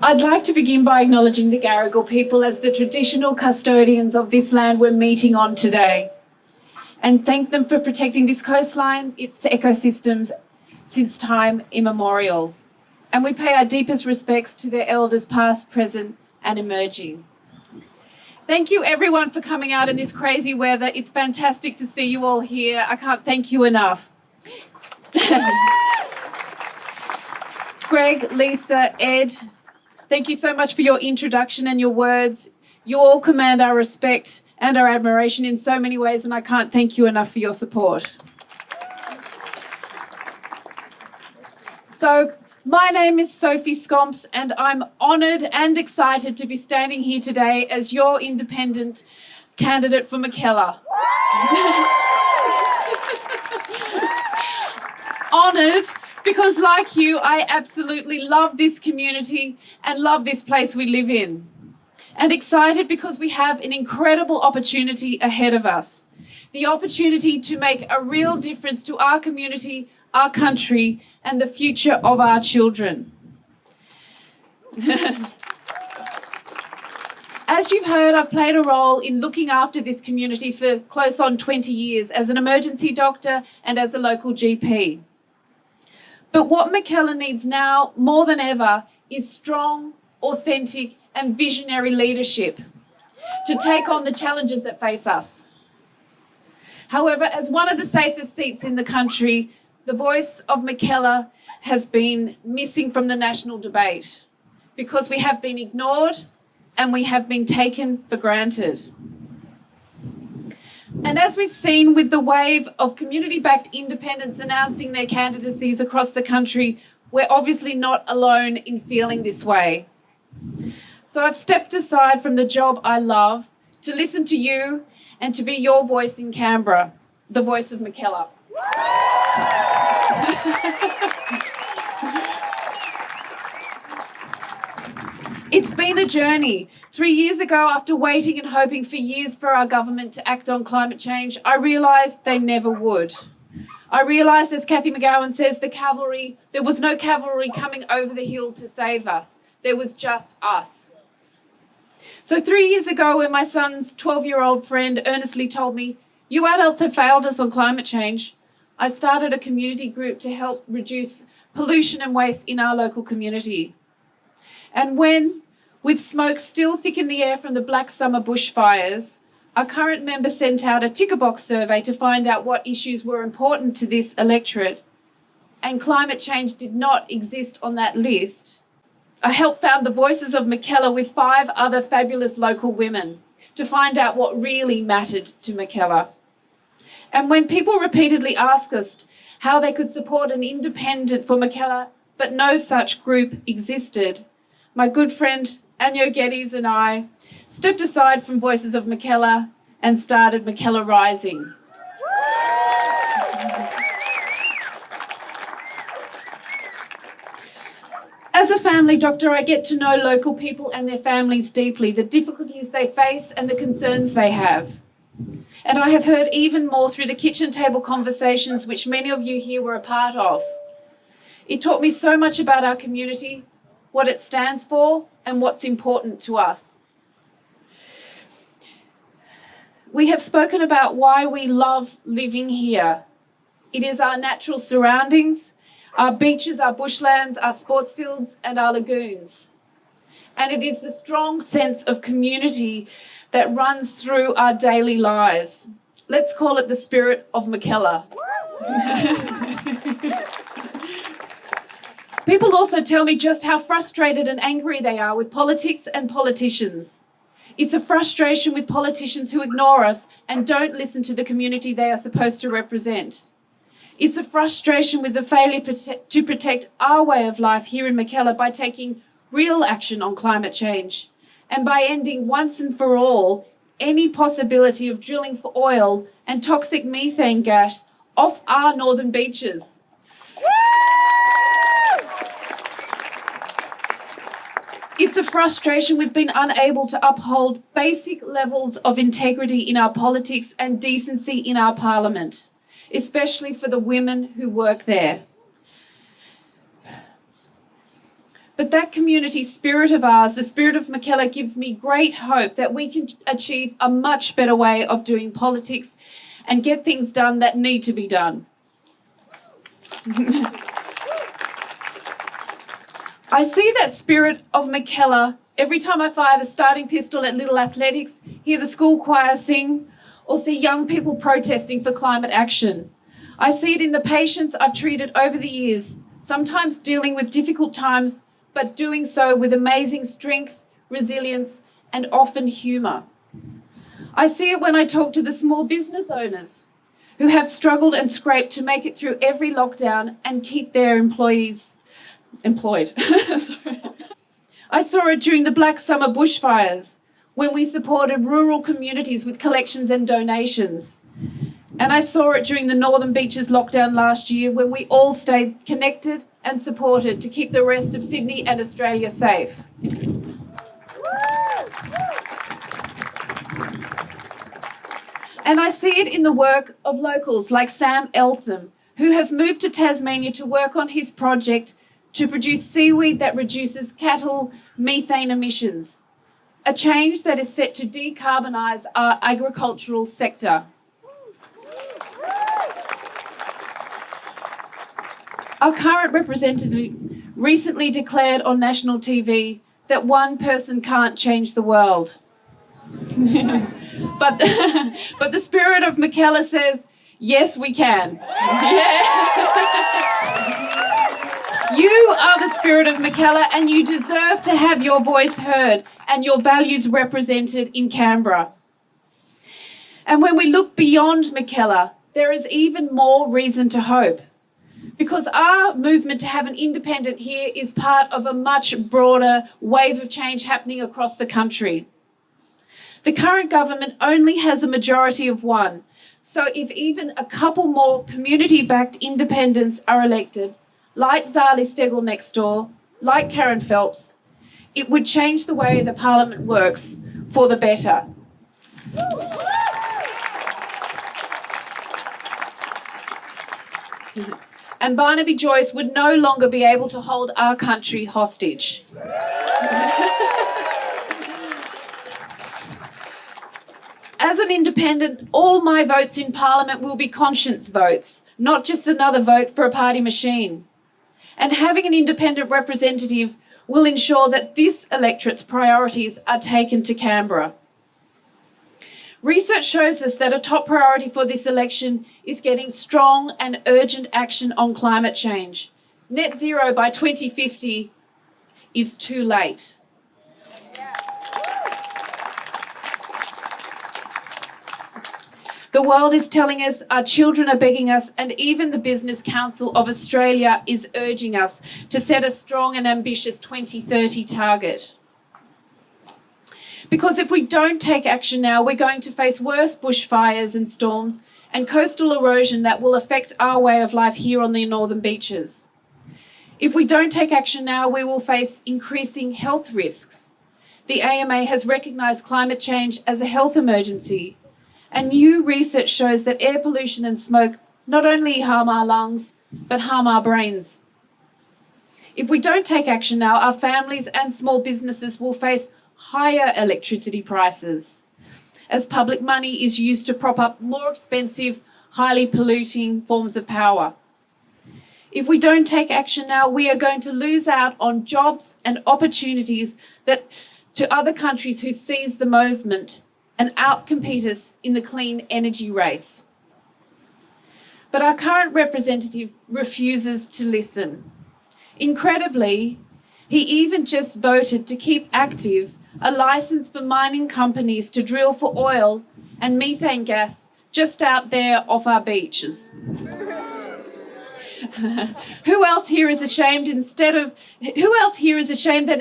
I'd like to begin by acknowledging the Gadigal people as the traditional custodians of this land we're meeting on today, and thank them for protecting this coastline, its ecosystems, since time immemorial. And we pay our deepest respects to their elders past, present and emerging. Thank you everyone for coming out in this crazy weather. It's fantastic to see you all here. I can't thank you enough. Greg, Lisa, Ed, thank you so much for your introduction and your words. You all command our respect and our admiration in so many ways, and I can't thank you enough for your support. So, my name is Sophie Scamps, and I'm honoured and excited to be standing here today as your independent candidate for Mckellar. Honoured because, like you, I absolutely love this community and love this place we live in. And excited because we have an incredible opportunity ahead of us. The opportunity to make a real difference to our community, our country, and the future of our children. As you've heard, I've played a role in looking after this community for close on 20 years as an emergency doctor and as a local GP. But what Mckellar needs now, more than ever, is strong, authentic, and visionary leadership to take on the challenges that face us. However, as one of the safest seats in the country, the voice of Mckellar has been missing from the national debate because we have been ignored and we have been taken for granted. And as we've seen with the wave of community-backed independents announcing their candidacies across the country, we're obviously not alone in feeling this way. So I've stepped aside from the job I love to listen to you and to be your voice in Canberra, the voice of Mckellar. It's been a journey. 3 years ago, after waiting and hoping for years for our government to act on climate change, I realised they never would. I realised, as Cathy McGowan says, there was no cavalry coming over the hill to save us. There was just us. So 3 years ago, when my son's 12-year-old friend earnestly told me, "You adults have failed us on climate change," I started a community group to help reduce pollution and waste in our local community. And when, with smoke still thick in the air from the Black Summer bushfires, our current member sent out a ticker box survey to find out what issues were important to this electorate, and climate change did not exist on that list, I helped found the Voices of Mckellar with 5 other fabulous local women to find out what really mattered to Mckellar. And when people repeatedly asked us how they could support an independent for Mckellar, but no such group existed, my good friend Anjo Geddes and I stepped aside from Voices of Mckellar and started Mckellar Rising. As a family doctor, I get to know local people and their families deeply, the difficulties they face and the concerns they have. And I have heard even more through the kitchen table conversations which many of you here were a part of. It taught me so much about our community, what it stands for, and what's important to us. We have spoken about why we love living here. It is our natural surroundings, our beaches, our bushlands, our sports fields, and our lagoons. And it is the strong sense of community that runs through our daily lives. Let's call it the spirit of Mckellar. People also tell me just how frustrated and angry they are with politics and politicians. It's a frustration with politicians who ignore us and don't listen to the community they are supposed to represent. It's a frustration with the failure to protect our way of life here in Mckellar by taking real action on climate change and by ending once and for all any possibility of drilling for oil and toxic methane gas off our northern beaches. It's a frustration with being unable to uphold basic levels of integrity in our politics and decency in our parliament, especially for the women who work there. But that community spirit of ours, the spirit of Mckellar, gives me great hope that we can achieve a much better way of doing politics and get things done that need to be done. I see that spirit of Mckellar every time I fire the starting pistol at Little Athletics, hear the school choir sing, or see young people protesting for climate action. I see it in the patients I've treated over the years, sometimes dealing with difficult times, but doing so with amazing strength, resilience, and often humour. I see it when I talk to the small business owners who have struggled and scraped to make it through every lockdown and keep their employees employed. I saw it during the Black Summer bushfires when we supported rural communities with collections and donations. And I saw it during the Northern Beaches lockdown last year when we all stayed connected and supported to keep the rest of Sydney and Australia safe. And I see it in the work of locals like Sam Elsom, who has moved to Tasmania to work on his project to produce seaweed that reduces cattle methane emissions, a change that is set to decarbonise our agricultural sector. Our current representative recently declared on national TV that one person can't change the world. but the spirit of Mckellar says, yes, we can. You are the spirit of Mckellar, and you deserve to have your voice heard and your values represented in Canberra. And when we look beyond Mckellar, there is even more reason to hope, because our movement to have an independent here is part of a much broader wave of change happening across the country. The current government only has a majority of one, so if even a couple more community-backed independents are elected, like Zali Steggall next door, like Karen Phelps, it would change the way the parliament works for the better. And Barnaby Joyce would no longer be able to hold our country hostage. As an independent, all my votes in Parliament will be conscience votes, not just another vote for a party machine. And having an independent representative will ensure that this electorate's priorities are taken to Canberra. Research shows us that a top priority for this election is getting strong and urgent action on climate change. Net zero by 2050 is too late. The world is telling us, our children are begging us, and even the Business Council of Australia is urging us to set a strong and ambitious 2030 target. Because if we don't take action now, we're going to face worse bushfires and storms and coastal erosion that will affect our way of life here on the Northern Beaches. If we don't take action now, we will face increasing health risks. The AMA has recognised climate change as a health emergency, and new research shows that air pollution and smoke not only harm our lungs, but harm our brains. If we don't take action now, our families and small businesses will face higher electricity prices as public money is used to prop up more expensive, highly polluting forms of power. If we don't take action now, we are going to lose out on jobs and opportunities to other countries who seize the movement and outcompete us in the clean energy race. But our current representative refuses to listen. Incredibly, he even just voted to keep active a licence for mining companies to drill for oil and methane gas just out there off our beaches. Who else here is ashamed that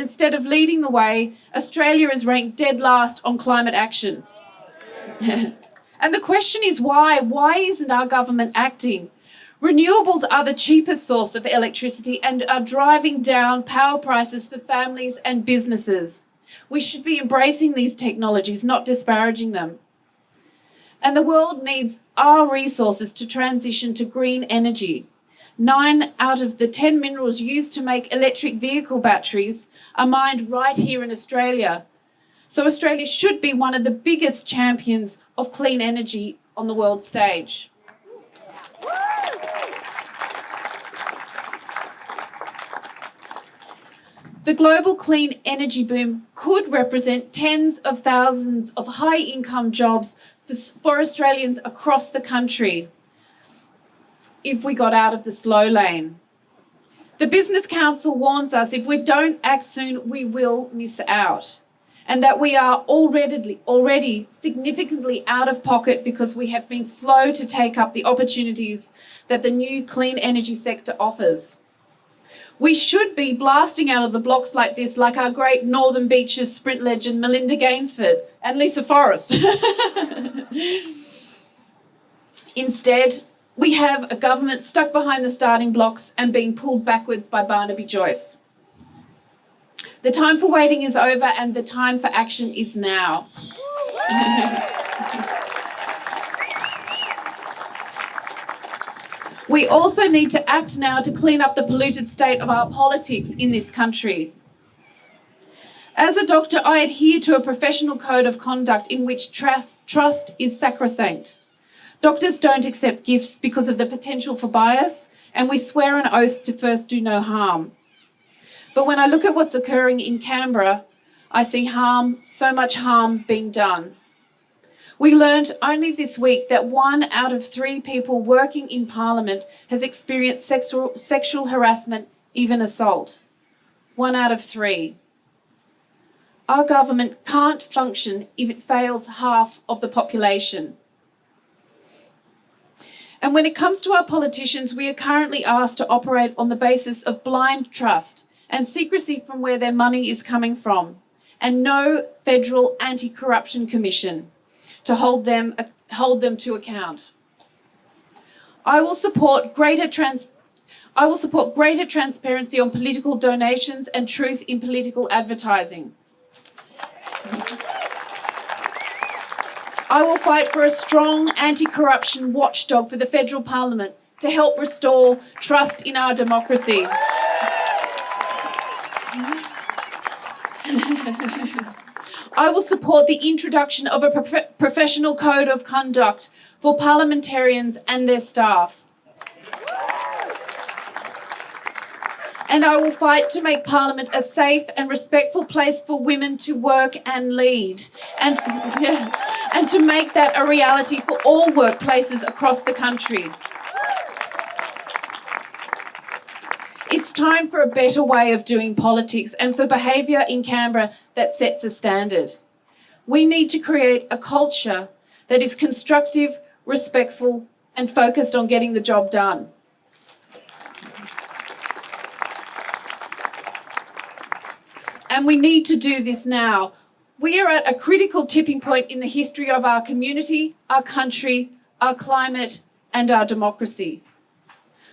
instead of leading the way, Australia is ranked dead last on climate action? And the question is why? Why isn't our government acting? Renewables are the cheapest source of electricity and are driving down power prices for families and businesses. We should be embracing these technologies, not disparaging them. And the world needs our resources to transition to green energy. 9 out of the 10 minerals used to make electric vehicle batteries are mined right here in Australia. So Australia should be one of the biggest champions of clean energy on the world stage. The global clean energy boom could represent tens of thousands of high-income jobs for Australians across the country if we got out of the slow lane. The Business Council warns us if we don't act soon, we will miss out, and that we are already significantly out of pocket because we have been slow to take up the opportunities that the new clean energy sector offers. We should be blasting out of the blocks like this, like our great Northern Beaches sprint legend Melinda Gainsford and Lisa Forrest. Instead, we have a government stuck behind the starting blocks and being pulled backwards by Barnaby Joyce. The time for waiting is over and the time for action is now. We also need to act now to clean up the polluted state of our politics in this country. As a doctor, I adhere to a professional code of conduct in which trust is sacrosanct. Doctors don't accept gifts because of the potential for bias, and we swear an oath to first do no harm. But when I look at what's occurring in Canberra, I see harm, so much harm being done. We learned only this week that 1 out of 3 people working in Parliament has experienced sexual harassment, even assault. 1 out of 3. Our government can't function if it fails half of the population. And when it comes to our politicians, we are currently asked to operate on the basis of blind trust and secrecy from where their money is coming from, and no federal anti-corruption commission to hold them to account. I will support greater transparency on political donations and truth in political advertising. I will fight for a strong anti-corruption watchdog for the federal parliament to help restore trust in our democracy. I will support the introduction of a professional code of conduct for parliamentarians and their staff. And I will fight to make Parliament a safe and respectful place for women to work and lead, and to make that a reality for all workplaces across the country. It's time for a better way of doing politics and for behaviour in Canberra that sets a standard. We need to create a culture that is constructive, respectful, and focused on getting the job done. And we need to do this now. We are at a critical tipping point in the history of our community, our country, our climate, and our democracy.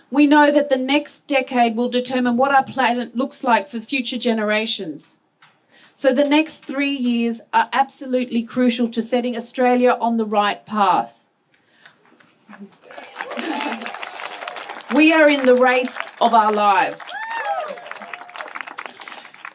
We know that the next decade will determine what our planet looks like for future generations. So the next 3 years are absolutely crucial to setting Australia on the right path. We are in the race of our lives.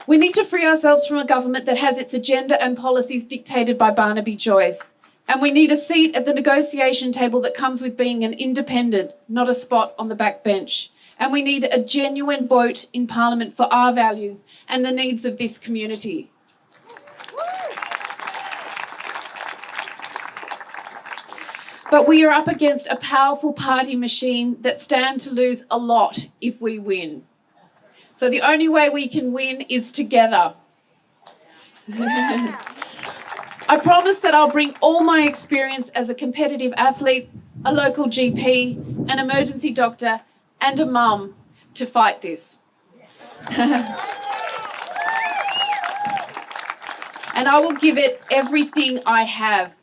We need to free ourselves from a government that has its agenda and policies dictated by Barnaby Joyce. And we need a seat at the negotiation table that comes with being an independent, not a spot on the back bench. And we need a genuine vote in Parliament for our values and the needs of this community. But we are up against a powerful party machine that stand to lose a lot if we win. So the only way we can win is together. I promise that I'll bring all my experience as a competitive athlete, a local GP, an emergency doctor, and a mum to fight this. And I will give it everything I have.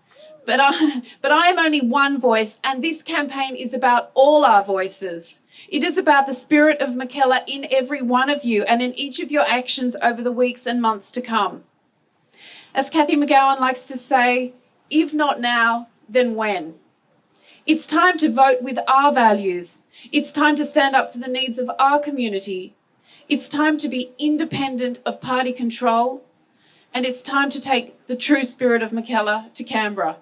But I am only one voice, and this campaign is about all our voices. It is about the spirit of Mckellar in every one of you and in each of your actions over the weeks and months to come. As Cathy McGowan likes to say, if not now, then when? It's time to vote with our values. It's time to stand up for the needs of our community. It's time to be independent of party control. And it's time to take the true spirit of Mckellar to Canberra.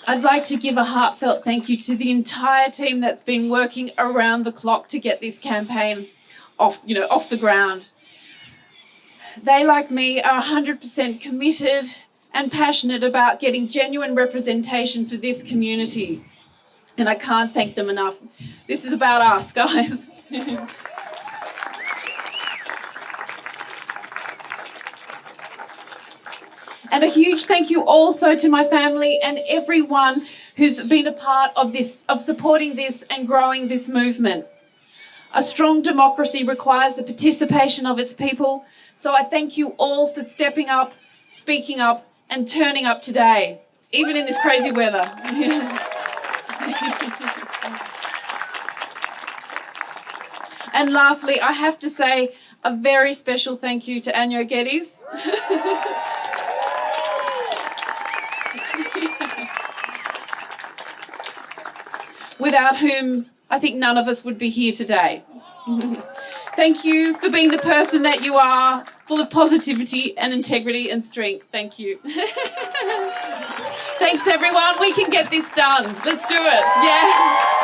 I'd like to give a heartfelt thank you to the entire team that's been working around the clock to get this campaign off the ground. They, like me, are 100% committed and passionate about getting genuine representation for this community. And I can't thank them enough. This is about us, guys. And a huge thank you also to my family and everyone who's been a part of this, of supporting this and growing this movement. A strong democracy requires the participation of its people, so I thank you all for stepping up, speaking up, and turning up today, even in this crazy weather. And lastly, I have to say a very special thank you to Anyo Geddes. Without whom I think none of us would be here today. Thank you for being the person that you are, full of positivity and integrity and strength. Thank you. Thanks everyone, we can get this done. Let's do it, yeah.